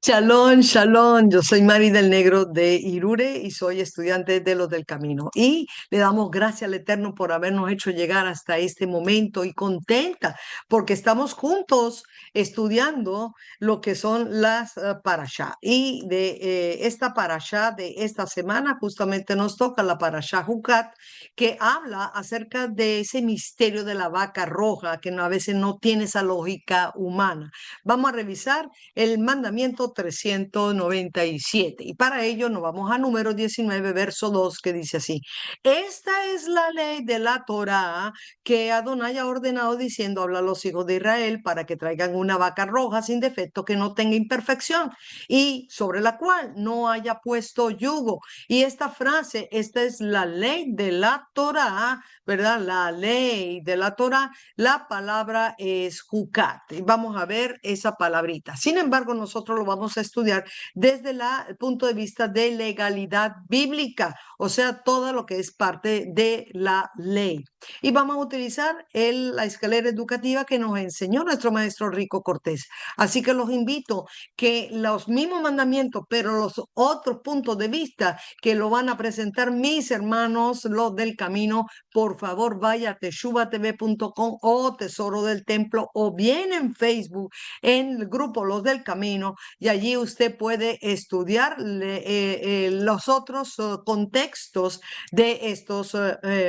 Shalom, shalom. Yo soy Mari del Negro de Irure y soy estudiante de los del Camino. Y le damos gracias al Eterno por habernos hecho llegar hasta este momento y contenta porque estamos juntos estudiando lo que son las parashá. Y de esta parashá de esta semana justamente nos toca la parashá Jucat, que habla acerca de ese misterio de la vaca roja que a veces no tiene esa lógica humana. Vamos a revisar el mandamiento 397. Y para ello nos vamos a número 19, verso 2, que dice así: Esta es la ley de la Torá que Adonai ha ordenado diciendo, habla a los hijos de Israel para que traigan una vaca roja sin defecto que no tenga imperfección y sobre la cual no haya puesto yugo. Y esta frase, esta es la ley de la Torá, ¿verdad? La ley de la Torá, la palabra es jucat. Y vamos a ver esa palabrita. Sin embargo, nosotros lo vamos a estudiar desde el punto de vista de legalidad bíblica, o sea, todo lo que es parte de la ley. Y vamos a utilizar la escalera educativa que nos enseñó nuestro maestro Rico Cortés. Así que los invito que los mismos mandamientos, pero los otros puntos de vista que lo van a presentar mis hermanos, los del camino, por favor vaya a teshuvatv.com o Tesoro del Templo o bien en Facebook, en el grupo Los del Camino, y allí usted puede estudiar los otros contextos de estos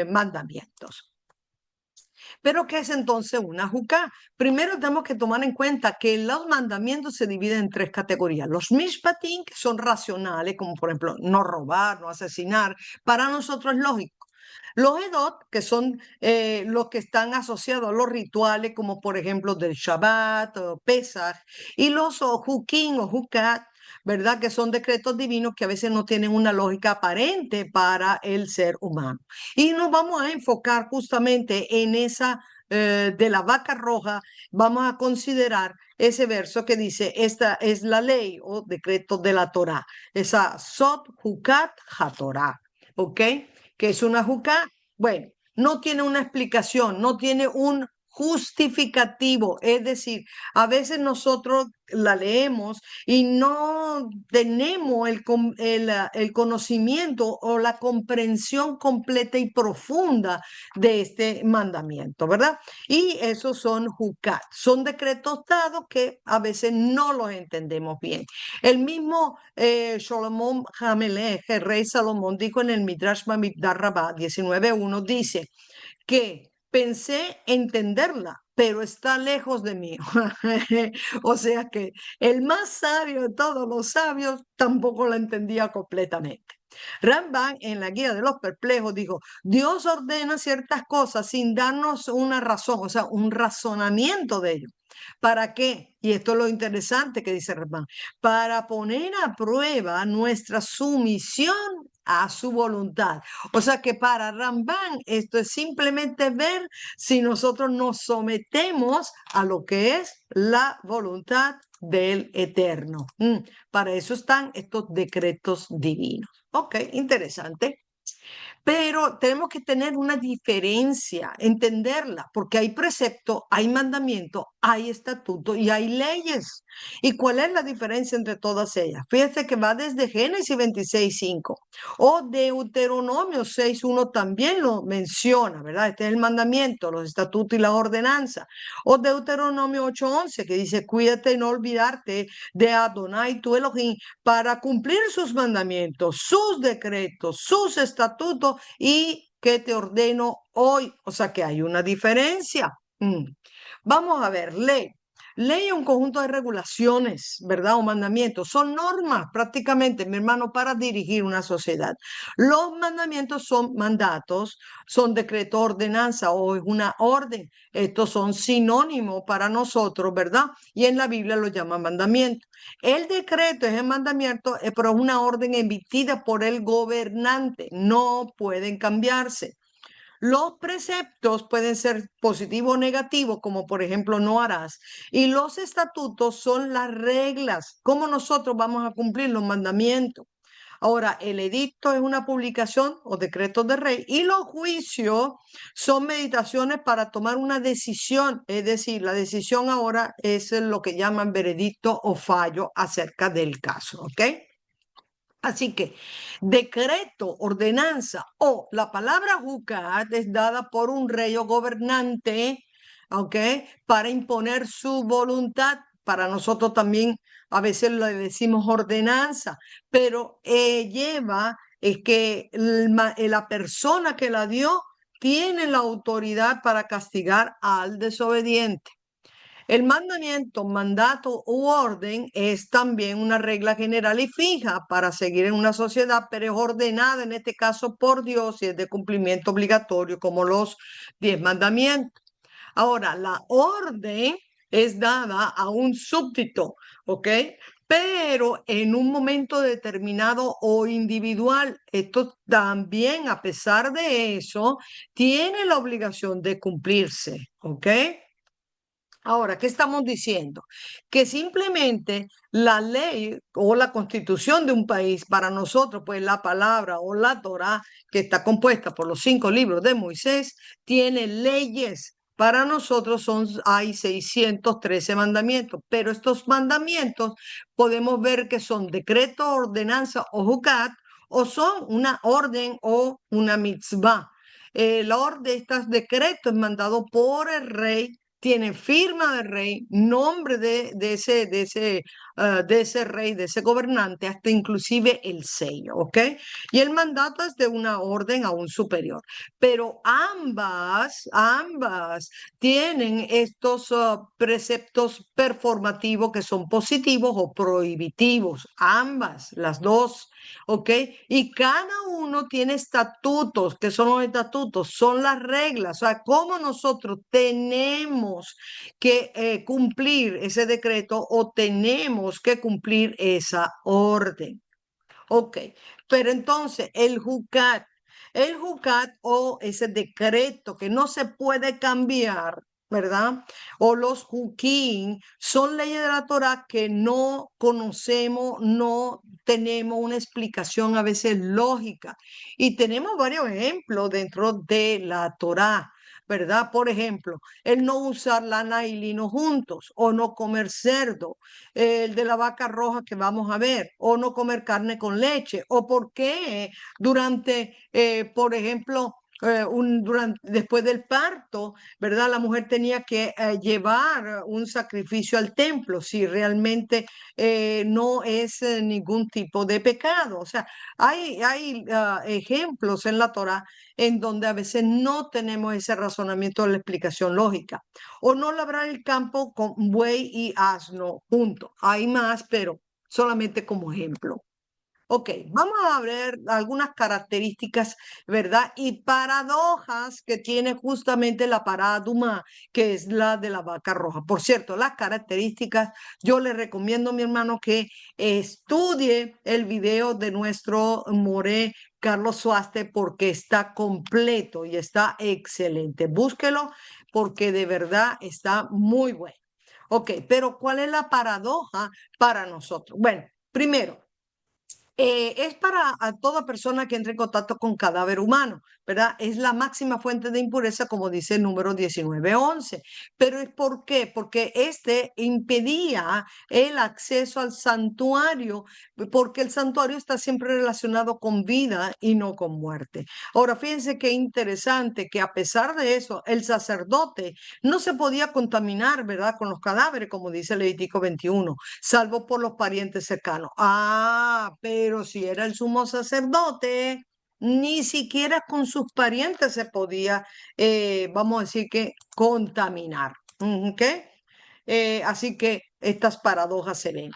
mandamientos. Pero, ¿qué es entonces una jucá? Primero tenemos que tomar en cuenta que los mandamientos se dividen en tres categorías. Los mishpatim, que son racionales, como por ejemplo no robar, no asesinar, para nosotros es lógico. Los edot, que son los que están asociados a los rituales, como por ejemplo del Shabbat o Pesach, y los hukim o hukat, ¿verdad? Que son decretos divinos que a veces no tienen una lógica aparente para el ser humano. Y nos vamos a enfocar justamente en esa de la vaca roja. Vamos a considerar ese verso que dice, esta es la ley o decreto de la Torá, esa Sot Hukat HaTorá, ¿ok? Que es una jucá. Bueno, no tiene una explicación, no tiene un justificativo, es decir, a veces nosotros la leemos y no tenemos el conocimiento o la comprensión completa y profunda de este mandamiento, ¿verdad? Y esos son jucat, son decretos dados que a veces no los entendemos bien. El mismo Solomón Hamelech, el rey Salomón, dijo en el Midrash Bamidbar Rabbah 19.1, dice que pensé entenderla, pero está lejos de mí. O sea que el más sabio de todos los sabios tampoco la entendía completamente. Ramban en la Guía de los Perplejos dijo, Dios ordena ciertas cosas sin darnos una razón, o sea, un razonamiento de ello. ¿Para qué? Y esto es lo interesante que dice Ramban, para poner a prueba nuestra sumisión a su voluntad. O sea que para Ramban esto es simplemente ver si nosotros nos sometemos a lo que es la voluntad del Eterno. Para eso están estos decretos divinos. Ok, interesante. Pero tenemos que tener una diferencia, entenderla, porque hay precepto, hay mandamiento, hay estatuto y hay leyes. ¿Y cuál es la diferencia entre todas ellas? Fíjese que va desde Génesis 26:5 o Deuteronomio 6:1 también lo menciona, ¿verdad? Este es el mandamiento, los estatutos y la ordenanza. O Deuteronomio 8:11 que dice, cuídate y no olvidarte de Adonai tu Elohim para cumplir sus mandamientos, sus decretos, sus estatutos y que te ordeno hoy. O sea que hay una diferencia. Vamos a ver, ley. Ley es un conjunto de regulaciones, ¿verdad? O mandamientos. Son normas prácticamente, mi hermano, para dirigir una sociedad. Los mandamientos son mandatos, son decreto, ordenanza o es una orden. Estos son sinónimos para nosotros, ¿verdad? Y en la Biblia lo llaman mandamiento. El decreto es el mandamiento, pero es una orden emitida por el gobernante. No pueden cambiarse. Los preceptos pueden ser positivos o negativos, como por ejemplo no harás. Y los estatutos son las reglas, cómo nosotros vamos a cumplir los mandamientos. Ahora, el edicto es una publicación o decreto de rey y los juicios son meditaciones para tomar una decisión, es decir, la decisión ahora es lo que llaman veredicto o fallo acerca del caso, ¿ok? Así que decreto, ordenanza o la palabra jucat es dada por un rey o gobernante, ¿ok? Para imponer su voluntad. Para nosotros también a veces le decimos ordenanza, pero lleva es que la persona que la dio tiene la autoridad para castigar al desobediente. El mandamiento, mandato u orden es también una regla general y fija para seguir en una sociedad, pero es ordenada en este caso por Dios y es de cumplimiento obligatorio, como los 10 mandamientos. Ahora, la orden es dada a un súbdito, ¿ok? Pero en un momento determinado o individual, esto también, a pesar de eso, tiene la obligación de cumplirse, ¿ok? Ahora, ¿qué estamos diciendo? Que simplemente la ley o la constitución de un país, para nosotros, pues la palabra o la Torá, que está compuesta por los 5 libros de Moisés, tiene leyes. Para nosotros hay 613 mandamientos, pero estos mandamientos podemos ver que son decreto, ordenanza o jucat, o son una orden o una mitzvah. La orden de estos decretos es mandado por el rey, tiene firma del rey, nombre de ese rey, de ese gobernante, hasta inclusive el sello, ¿ok? Y el mandato es de una orden a un superior. Pero ambas tienen estos preceptos performativos que son positivos o prohibitivos. Ambas, las dos. ¿Ok? Y cada uno tiene estatutos. ¿Qué son los estatutos? Son las reglas. O sea, cómo nosotros tenemos que cumplir ese decreto o tenemos que cumplir esa orden. Ok, pero entonces el jucat o ese decreto que no se puede cambiar, ¿verdad? O los juquín son leyes de la Torah que no conocemos, no tenemos una explicación a veces lógica. Y tenemos varios ejemplos dentro de la Torah. ¿Verdad? Por ejemplo, el no usar lana y lino juntos o no comer cerdo, el de la vaca roja que vamos a ver, o no comer carne con leche, o por qué durante, por ejemplo, después del parto, ¿verdad? La mujer tenía que llevar un sacrificio al templo si realmente no es ningún tipo de pecado. O sea, hay ejemplos en la Torah en donde a veces no tenemos ese razonamiento de la explicación lógica o no labrar el campo con buey y asno, punto. Hay más, pero solamente como ejemplo. Ok, vamos a ver algunas características, ¿verdad? Y paradojas que tiene justamente la parada Duma, que es la de la vaca roja. Por cierto, las características, yo le recomiendo a mi hermano que estudie el video de nuestro More Carlos Suaste porque está completo y está excelente. Búsquelo porque de verdad está muy bueno. Ok, pero ¿cuál es la paradoja para nosotros? Bueno, primero, es para a toda persona que entre en contacto con cadáver humano, ¿verdad? Es la máxima fuente de impureza, como dice el número 1911. Pero ¿es por qué? Porque este impedía el acceso al santuario, porque el santuario está siempre relacionado con vida y no con muerte. Ahora, fíjense qué interesante que a pesar de eso, el sacerdote no se podía contaminar, ¿verdad? Con los cadáveres, como dice Levítico 21 salvo por los parientes cercanos. Ah, pero si era el sumo sacerdote, ni siquiera con sus parientes se podía, vamos a decir que, contaminar. ¿Ok? Así que estas paradojas se ven.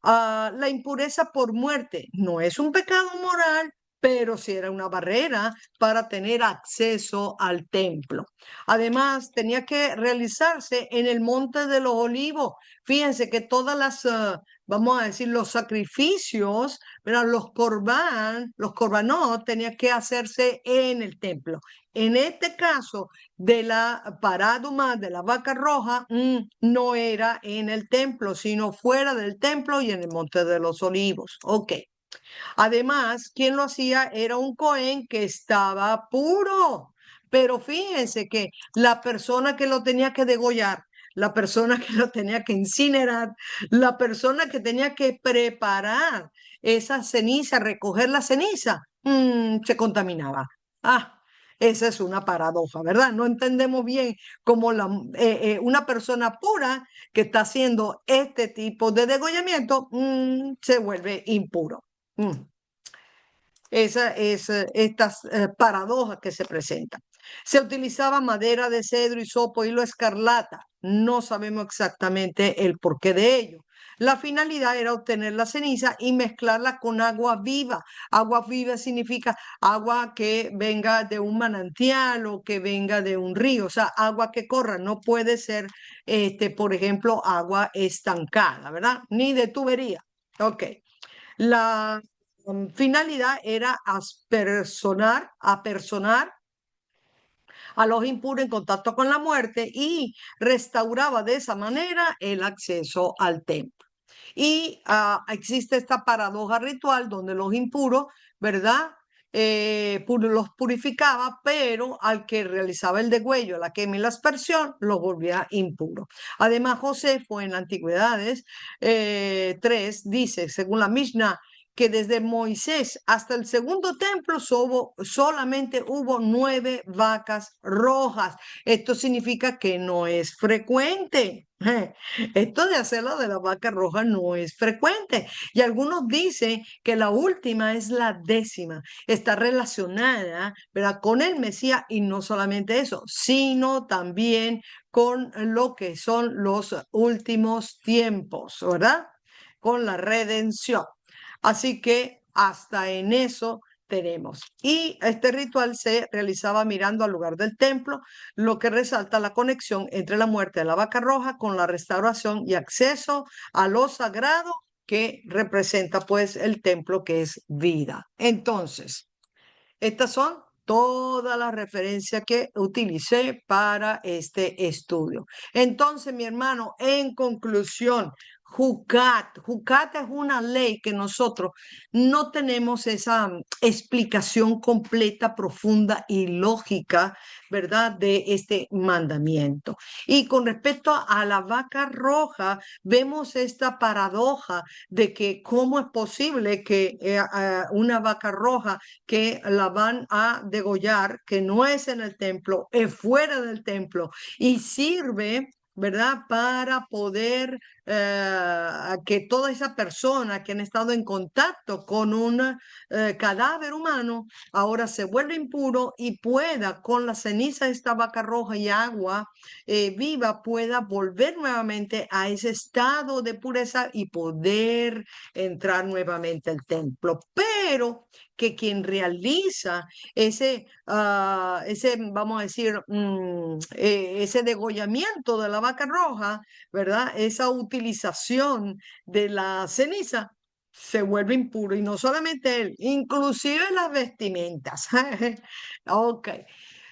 La impureza por muerte no es un pecado moral, pero sí era una barrera para tener acceso al templo. Además, tenía que realizarse en el Monte de los Olivos. Fíjense que todas las, vamos a decir, los sacrificios, pero los corbanot, tenían que hacerse en el templo. En este caso, de la paráduma de la vaca roja, no era en el templo, sino fuera del templo y en el Monte de los Olivos. Ok. Además, quien lo hacía era un Cohen que estaba puro. Pero fíjense que la persona que lo tenía que degollar, la persona que lo tenía que incinerar, la persona que tenía que preparar esa ceniza, recoger la ceniza, se contaminaba. Ah, esa es una paradoja, ¿verdad? No entendemos bien cómo una persona pura que está haciendo este tipo de degollamiento se vuelve impuro. Mm. Esa es estas paradojas que se presentan. Se utilizaba madera de cedro, hisopo, hilo escarlata. No sabemos exactamente el porqué de ello. La finalidad era obtener la ceniza y mezclarla con agua viva. Agua viva significa agua que venga de un manantial o que venga de un río, o sea, agua que corra. No puede ser, por ejemplo, agua estancada, ¿verdad? Ni de tubería. Ok. La finalidad era apersonar a los impuros en contacto con la muerte y restauraba de esa manera el acceso al templo. Y existe esta paradoja ritual donde los impuros, ¿verdad? Los purificaba, pero al que realizaba el degüello, la quema y la aspersión, los volvía impuros. Además, Josefo en Antigüedades 3 dice, según la Mishnah, que desde Moisés hasta el segundo templo solamente hubo 9 vacas rojas. Esto significa que no es frecuente. Esto de hacerlo de la vaca roja no es frecuente. Y algunos dicen que la última es la 10ª. Está relacionada, ¿verdad?, con el Mesías y no solamente eso, sino también con lo que son los últimos tiempos, ¿verdad? Con la redención. Así que hasta en eso tenemos. Y este ritual se realizaba mirando al lugar del templo, lo que resalta la conexión entre la muerte de la vaca roja con la restauración y acceso a lo sagrado que representa pues el templo, que es vida. Entonces, estas son todas las referencias que utilicé para este estudio. Entonces, mi hermano, en conclusión, Jucat es una ley que nosotros no tenemos esa explicación completa, profunda y lógica, ¿verdad?, de este mandamiento. Y con respecto a la vaca roja, vemos esta paradoja de que cómo es posible que una vaca roja que la van a degollar, que no es en el templo, es fuera del templo y sirve, ¿verdad?, para poder que toda esa persona que han estado en contacto con un cadáver humano ahora se vuelva impuro y pueda, con la ceniza de esta vaca roja y agua viva, pueda volver nuevamente a ese estado de pureza y poder entrar nuevamente al templo. Pero que quien realiza vamos a decir, ese degollamiento de la vaca roja, ¿verdad? Esa utilización de la ceniza se vuelve impuro. Y no solamente él, inclusive las vestimentas. Ok.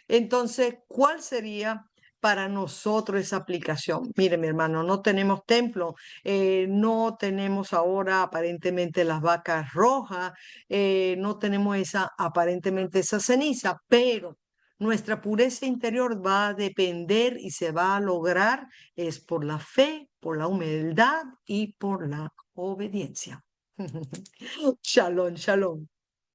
Entonces, ¿cuál sería para nosotros esa aplicación? Mire, mi hermano, no tenemos templo, no tenemos ahora aparentemente las vacas rojas, no tenemos aparentemente esa ceniza, pero nuestra pureza interior va a depender y se va a lograr es por la fe, por la humildad y por la obediencia. Shalom, shalom.